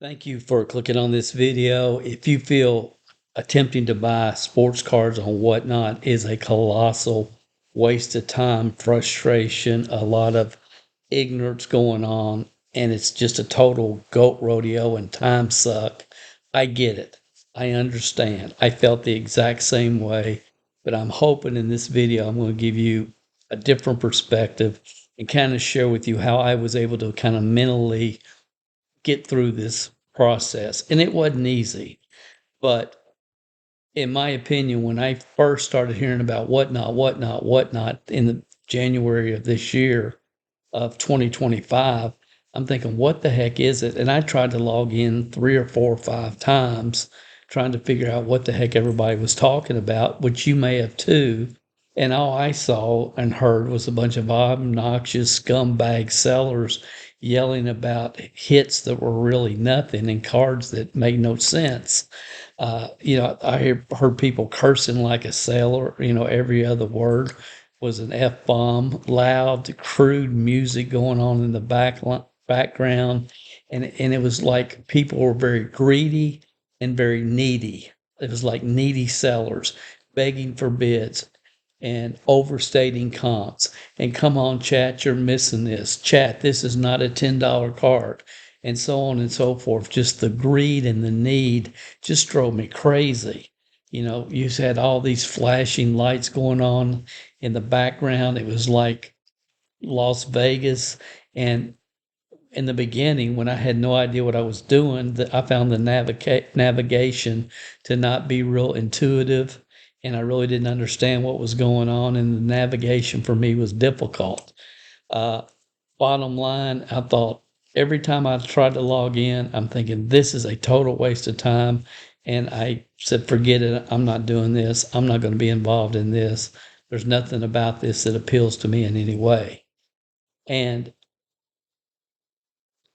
Thank you for clicking on this video. If you feel attempting to buy sports cards on Whatnot is a colossal waste of time, frustration, a lot of ignorance going on, and it's just a total goat rodeo and time suck, I get it. I understand. I felt the exact same way, but I'm hoping in this video I'm going to give you a different perspective and kind of share with you how I was able to kind of mentally get through this process. And it wasn't easy. But in my opinion, when I first started hearing about whatnot in the January of this year of 2025, I'm thinking, what the heck is it? And I tried to log in 3 or 4 or 5 times trying to figure out what the heck everybody was talking about, which you may have too. And all I saw and heard was a bunch of obnoxious scumbag sellers yelling about hits that were really nothing and cards that made no sense. I heard people cursing like a sailor. Every other word was an F bomb, loud, crude music going on in the background. And it was like people were very greedy and very needy. It was like needy sellers begging for bids and overstating comps. And come on, chat, you're missing this. Chat, this is not a $10 card. And so on and so forth. Just the greed and the need just drove me crazy. You had all these flashing lights going on in the background. It was like Las Vegas. And in the beginning, when I had no idea what I was doing, I found the navigation to not be real intuitive, and I really didn't understand what was going on, and the navigation for me was difficult. Uh, Bottom line, I thought every time I tried to log in, I'm thinking this is a total waste of time, and I said, forget it. I'm not doing this. I'm not going to be involved in this. There's nothing about this that appeals to me in any way. And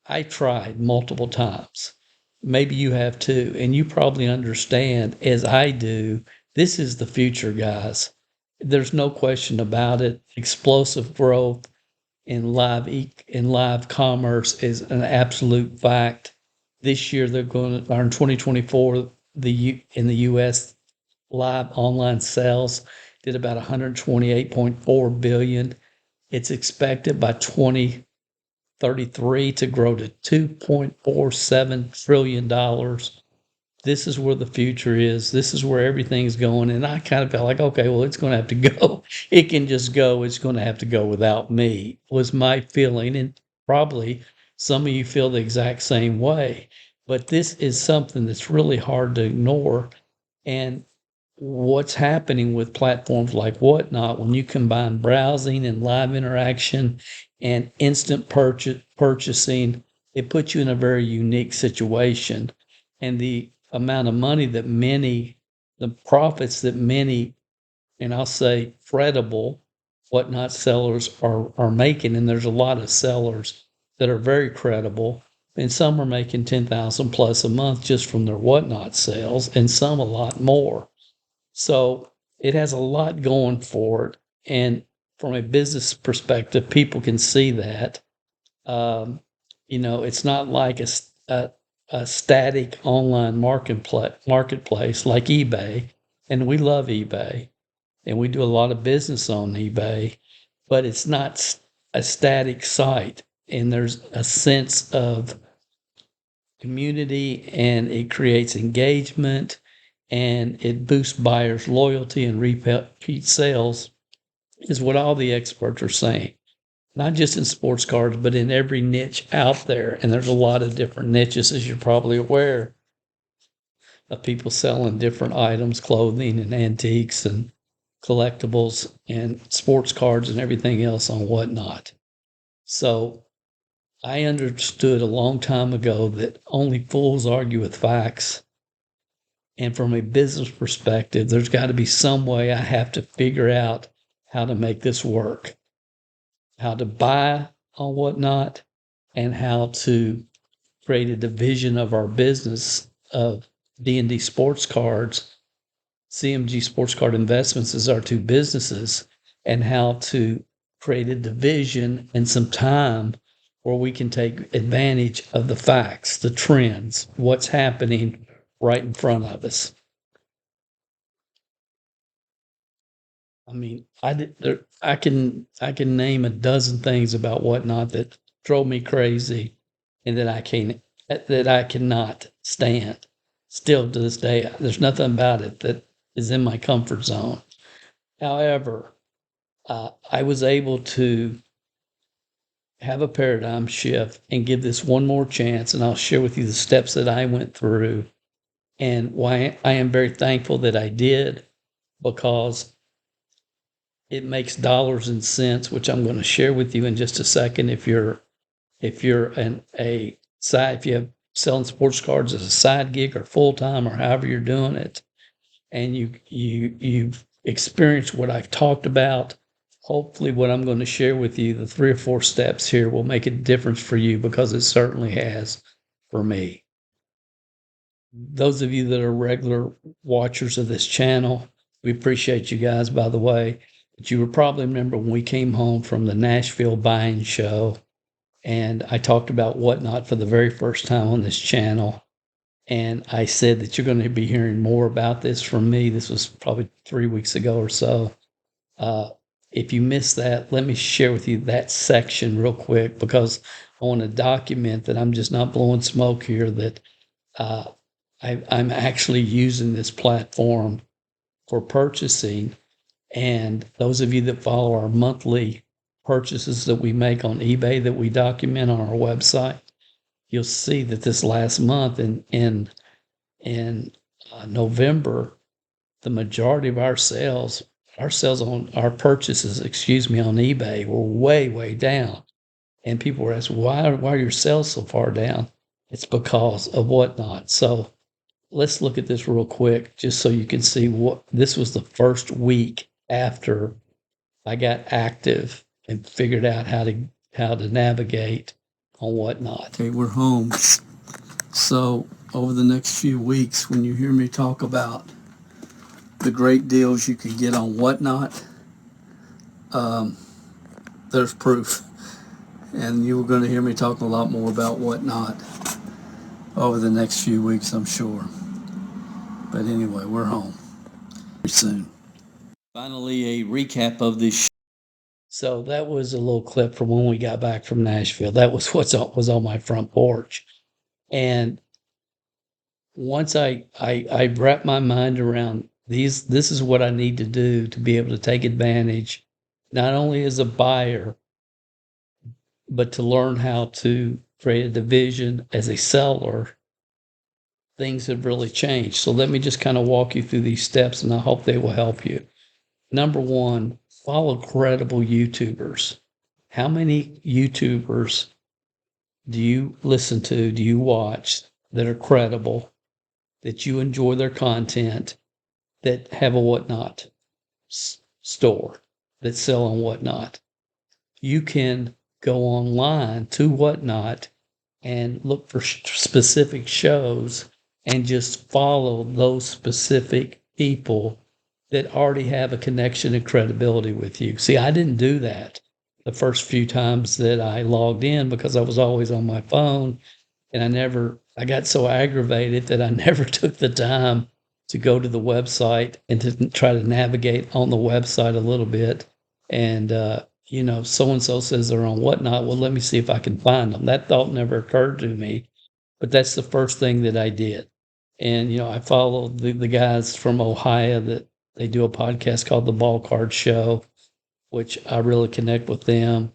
I tried multiple times. Maybe you have too, and you probably understand, as I do, this is the future, guys. There's no question about it. Explosive growth in live commerce is an absolute fact. This year they're going to, or in 2024, in the U.S. live online sales did about 128.4 billion. It's expected by 2033 to grow to $2.47 trillion. This is where the future is. This is where everything's going. And I kind of felt like, okay, well, it's going to have to go. It can just go. It's going to have to go without me, was my feeling. And probably some of you feel the exact same way. But this is something that's really hard to ignore. And what's happening with platforms like Whatnot, when you combine browsing and live interaction and instant purchasing, it puts you in a very unique situation. And the amount of money that the profits that many, and I'll say credible Whatnot sellers are making, and there's a lot of sellers that are very credible, and some are making 10,000 plus a month just from their Whatnot sales, and some a lot more. So it has a lot going for it. And from a business perspective, people can see that. It's not like a static online marketplace like eBay. And we love eBay. And we do a lot of business on eBay. But it's not a static site. And there's a sense of community, and it creates engagement, and it boosts buyers' loyalty and repeat sales, is what all the experts are saying. Not just in sports cards, but in every niche out there. And there's a lot of different niches, as you're probably aware, of people selling different items, clothing and antiques and collectibles and sports cards and everything else on Whatnot. So I understood a long time ago that only fools argue with facts. And from a business perspective, there's got to be some way I have to figure out how to make this work, how to buy on Whatnot, and how to create a division of our business of D&D Sports Cards. CMG Sports Card Investments is our two businesses, and how to create a division and some time where we can take advantage of the facts, the trends, what's happening right in front of us. I mean, I can name a dozen things about Whatnot that drove me crazy, and that I cannot stand. Still to this day, there's nothing about it that is in my comfort zone. However, I was able to have a paradigm shift and give this one more chance, and I'll share with you the steps that I went through and why I am very thankful that I did, because it makes dollars and cents, which I'm going to share with you in just a second. If you're if you have selling sports cards as a side gig or full time or however you're doing it, and you've experienced what I've talked about, hopefully what I'm going to share with you, the 3 or 4 steps here, will make a difference for you, because it certainly has for me. Those of you that are regular watchers of this channel, we appreciate you guys, by the way. But you will probably remember when we came home from the Nashville buying show, and I talked about Whatnot for the very first time on this channel. And I said that you're going to be hearing more about this from me. This was probably 3 weeks ago or so. If you missed that, let me share with you that section real quick, because I want to document that I'm just not blowing smoke here, that I'm actually using this platform for purchasing. And those of you that follow our monthly purchases that we make on eBay that we document on our website, you'll see that this last month in November, the majority of our purchases, on eBay were way down. And people were asking, why are your sales so far down? It's because of Whatnot. So let's look at this real quick, just so you can see what this was. The first week after I got active and figured out how to navigate on Whatnot. Okay, we're home. So over the next few weeks, when you hear me talk about the great deals you can get on Whatnot, there's proof. And you're going to hear me talking a lot more about Whatnot over the next few weeks, I'm sure. But anyway, we're home very soon. Finally, a recap of this show. So that was a little clip from when we got back from Nashville. That was what was on my front porch. And once I wrapped my mind around this is what I need to do to be able to take advantage, not only as a buyer, but to learn how to create a division as a seller. Things have really changed. So let me just kind of walk you through these steps, and I hope they will help you. Number one, follow credible YouTubers. How many YouTubers do you listen to, do you watch, that are credible, that you enjoy their content, that have a Whatnot store, that sell on Whatnot? You can go online to Whatnot and look for specific shows and just follow those specific people that already have a connection and credibility with you. See, I didn't do that the first few times that I logged in, because I was always on my phone, and I got so aggravated that I never took the time to go to the website and to try to navigate on the website a little bit. And, so-and-so says they're on Whatnot. Well, let me see if I can find them. That thought never occurred to me, but that's the first thing that I did. And, I followed the guys from Ohio that they do a podcast called The Ball Card Show, which I really connect with them.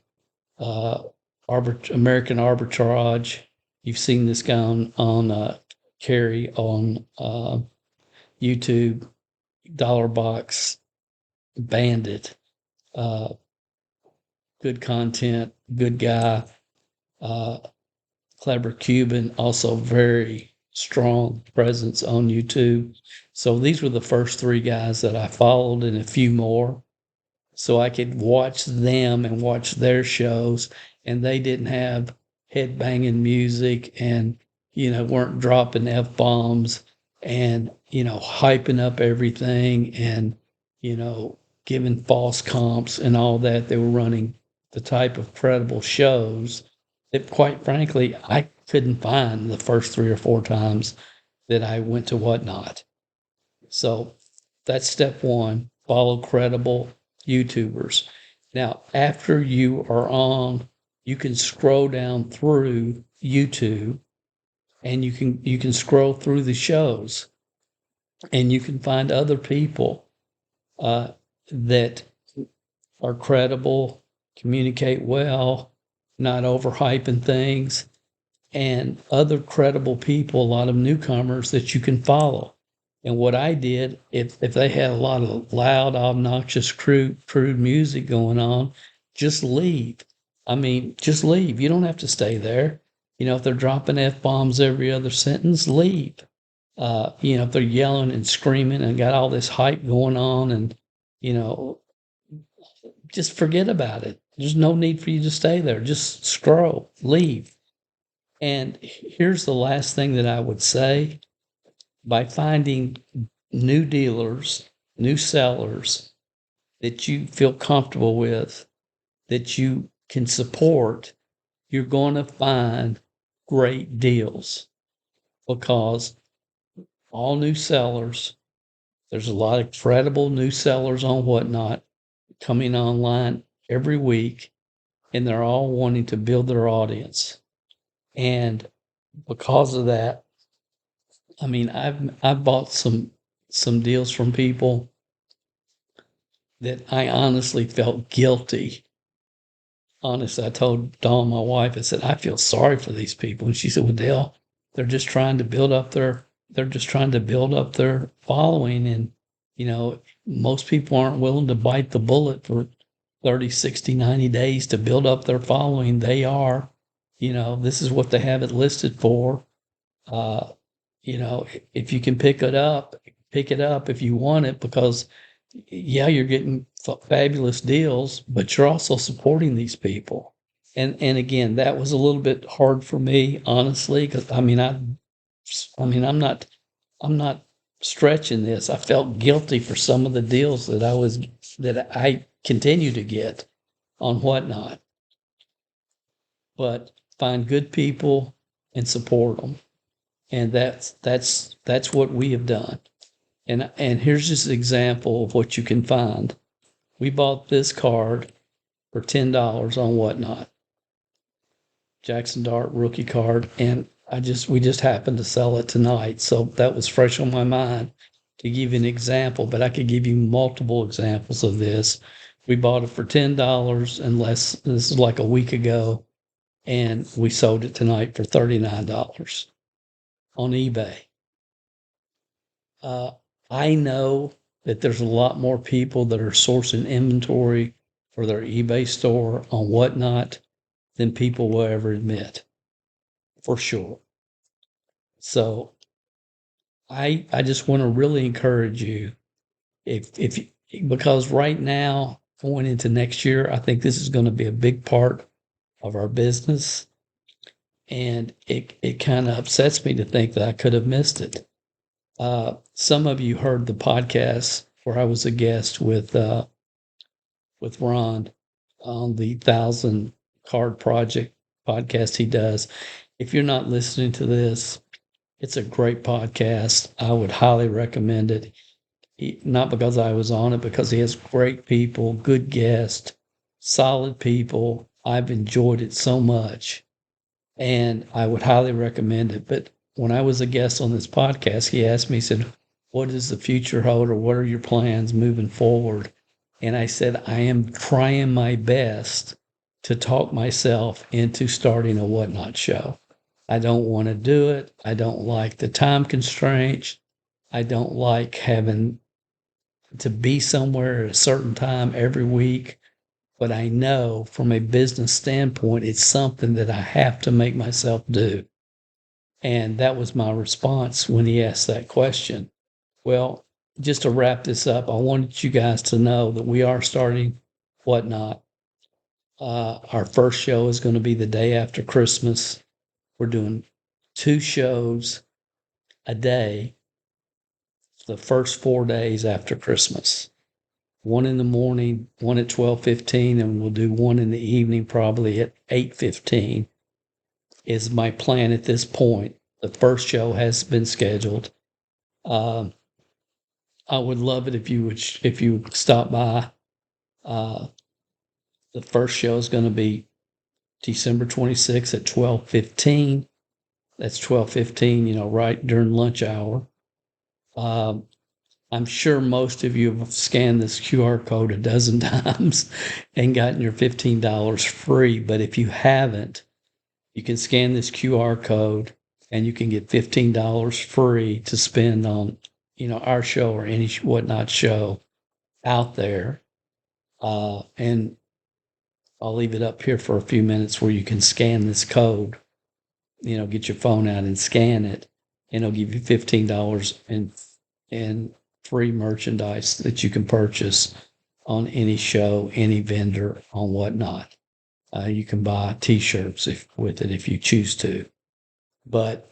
American Arbitrage. You've seen this guy on Carrie on YouTube. Dollar Box Bandit. Good content, good guy. Clever Cuban, also very strong presence on YouTube. So these were the first 3 guys that I followed, and a few more, so I could watch them and watch their shows, and they didn't have head-banging music and, weren't dropping F-bombs and, hyping up everything and, giving false comps and all that. They were running the type of credible shows that quite frankly, I couldn't find the first 3 or 4 times that I went to Whatnot. So that's step one, follow credible YouTubers. Now, after you are on, you can scroll down through YouTube and you can scroll through the shows and you can find other people uh, that are credible, communicate well, not overhyping things, and other credible people, a lot of newcomers that you can follow. And what I did, if they had a lot of loud, obnoxious, crude music going on, just leave. I mean, just leave. You don't have to stay there. If they're dropping F bombs every other sentence, leave. If they're yelling and screaming and got all this hype going on and, you know, just forget about it. There's no need for you to stay there. Just scroll, leave. And here's the last thing that I would say. By finding new dealers, new sellers that you feel comfortable with, that you can support, you're going to find great deals because all new sellers, there's a lot of credible new sellers on Whatnot coming online every week, and they're all wanting to build their audience. And because of that, I mean, I've bought some deals from people that I honestly felt guilty. Honestly, I told Dawn, my wife, I said, I feel sorry for these people. And she said, well, Dale, they're just trying to build up their following. And, most people aren't willing to bite the bullet for 30, 60, 90 days to build up their following. They are, this is what they have it listed for. Uh, if you can pick it up if you want it, because yeah, you're getting fabulous deals, but you're also supporting these people. And again, that was a little bit hard for me, honestly, because I'm not stretching this. I felt guilty for some of the deals that I continue to get on Whatnot, but find good people and support them. And that's what we have done. And here's just an example of what you can find. We bought this card for $10 on Whatnot, Jackson Dart rookie card, and we just happened to sell it tonight, so that was fresh on my mind to give you an example. But I could give you multiple examples of this. We bought it for $10 and less. This is like a week ago, and we sold it tonight for $39 on eBay. I know that there's a lot more people that are sourcing inventory for their eBay store on Whatnot than people will ever admit, for sure. So I just want to really encourage you, if because right now going into next year, I think this is going to be a big part of our business, and it kind of upsets me to think that I could have missed it. Some of you heard the podcast where I was a guest with Ron on the 1,000 Card Project podcast he does. If you're not listening to this, it's a great podcast. I would highly recommend it. Not because I was on it, because he has great people, good guests, solid people. I've enjoyed it so much, and I would highly recommend it. But when I was a guest on this podcast, he asked me, he said, what does the future hold, or what are your plans moving forward? And I said, I am trying my best to talk myself into starting a Whatnot show. I don't want to do it. I don't like the time constraints. I don't like having to be somewhere at a certain time every week. But I know from a business standpoint, it's something that I have to make myself do. And that was my response when he asked that question. Well, just to wrap this up, I wanted you guys to know that we are starting Whatnot. Our first show is going to be the day after Christmas. We're doing 2 shows a day the first 4 days after Christmas. One in the morning, one at 12:15, and we'll do one in the evening, probably at 8:15. is my plan at this point. The first show has been scheduled. Um, I would love it if you would stop by. Uh, the first show is going to be December 26th at 12:15. That's 12:15, right during lunch hour. Um, I'm sure most of you have scanned this QR code a dozen times and gotten your $15 free. But if you haven't, you can scan this QR code and you can get $15 free to spend on, our show or any whatnot show out there. And I'll leave it up here for a few minutes where you can scan this code, get your phone out and scan it, and it'll give you $15 in free merchandise that you can purchase on any show, any vendor, on whatnot. You can buy T-shirts with it if you choose to. But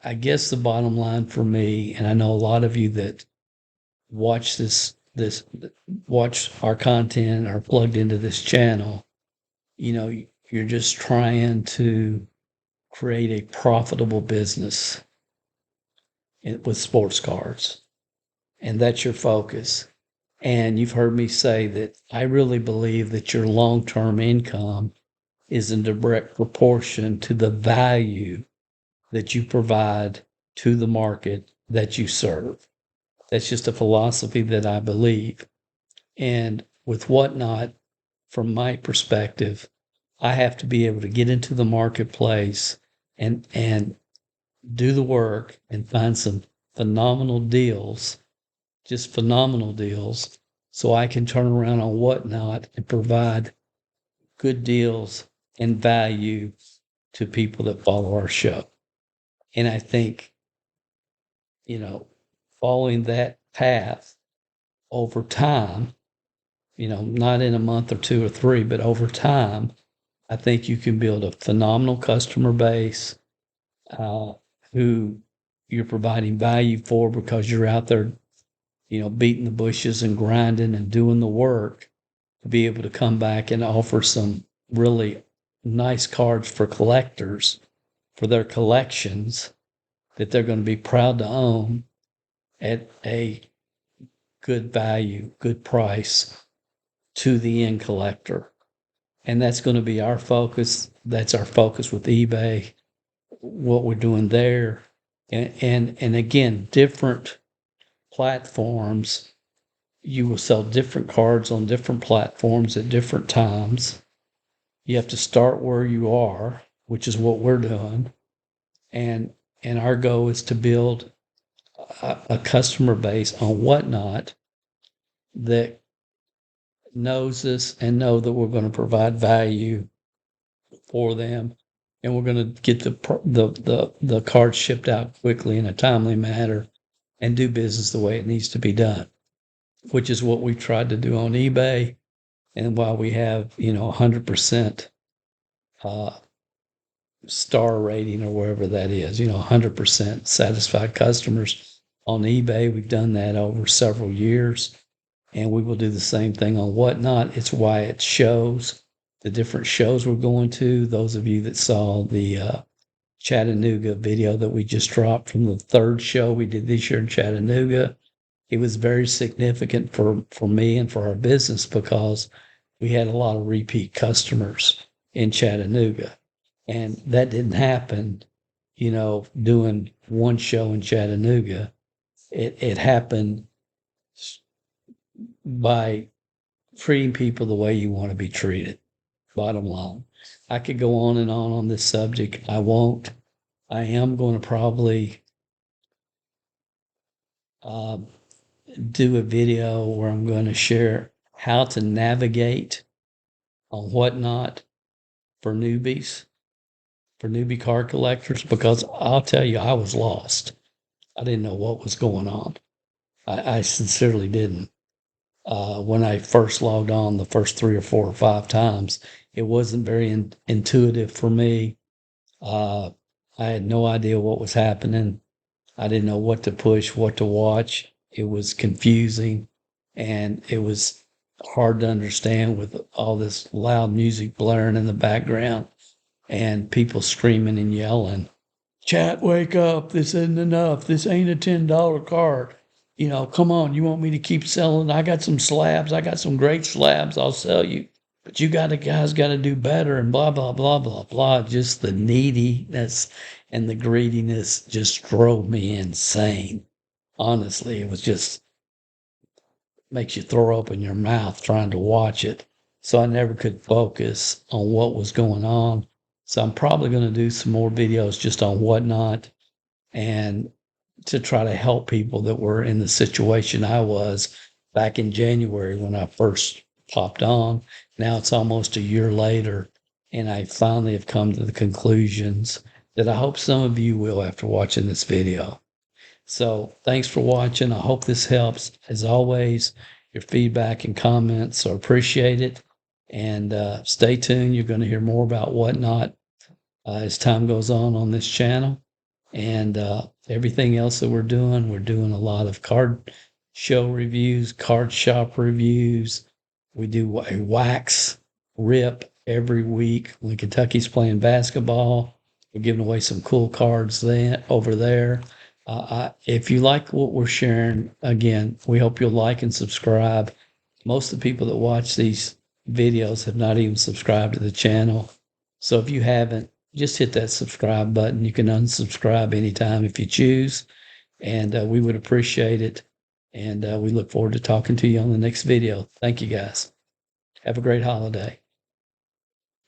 I guess the bottom line for me, and I know a lot of you that watch watch our content are plugged into this channel, you're just trying to create a profitable business with sports cards. And that's your focus. And you've heard me say that I really believe that your long-term income is in direct proportion to the value that you provide to the market that you serve. That's just a philosophy that I believe. And with whatnot, from my perspective, I have to be able to get into the marketplace and do the work and find some phenomenal deals, just phenomenal deals, so I can turn around on whatnot and provide good deals and value to people that follow our show. And I think, following that path over time, not in a month or two or three, but over time, I think you can build a phenomenal customer base who you're providing value for because you're out there, beating the bushes and grinding and doing the work to be able to come back and offer some really nice cards for collectors for their collections that they're going to be proud to own at a good value, good price to the end collector. And that's going to be our focus. That's our focus with eBay, what we're doing there. And again, different platforms, you will sell different cards on different platforms at different times. You have to start where you are, which is what we're doing. And our goal is to build a customer base on whatnot that knows us and know that we're going to provide value for them, and we're going to get the cards shipped out quickly in a timely manner and do business the way it needs to be done, which is what we tried to do on eBay. And while we have 100% star rating or wherever that is, 100% satisfied customers on eBay, we've done that over several years. And we will do the same thing on whatnot. It's why it shows the different shows we're going to. Those of you that saw the Chattanooga video that we just dropped from the third show we did this year in Chattanooga, it was very significant for me and for our business because we had a lot of repeat customers in Chattanooga. And that didn't happen, doing one show in Chattanooga. It happened by treating people the way you want to be treated. Bottom line. I could go on and on this subject. I won't. I am going to probably do a video where I'm going to share how to navigate on whatnot for newbies, for newbie card collectors, because I'll tell you, I was lost. I didn't know what was going on. I sincerely didn't. When I first logged on the first 3 or 4 or 5 times, it wasn't very intuitive for me. I had no idea what was happening. I didn't know what to push, what to watch. It was confusing, and it was hard to understand with all this loud music blaring in the background. and people screaming and yelling, "Chat, wake up. This isn't enough. This ain't a $10 card. Come on. You want me to keep selling? I got some slabs. I got some great slabs I'll sell you. But guys got to do better," and blah, blah, blah, blah, blah. Just the neediness and the greediness just drove me insane. Honestly, it was just makes you throw up in your mouth trying to watch it. So I never could focus on what was going on. So I'm probably going to do some more videos just on whatnot and to try to help people that were in the situation I was back in January when I first popped on. Now it's almost a year later, and I finally have come to the conclusions that I hope some of you will after watching this video. So thanks for watching. I hope this helps. As always, your feedback and comments are appreciated. And stay tuned. You're going to hear more about whatnot as time goes on this channel. And everything else that we're doing a lot of card show reviews, card shop reviews. We do a wax rip every week when Kentucky's playing basketball. We're giving away some cool cards over there. If you like what we're sharing, again, we hope you'll like and subscribe. Most of the people that watch these videos have not even subscribed to the channel. So if you haven't, just hit that subscribe button. You can unsubscribe anytime if you choose, and we would appreciate it. And we look forward to talking to you on the next video. Thank you, guys. Have a great holiday.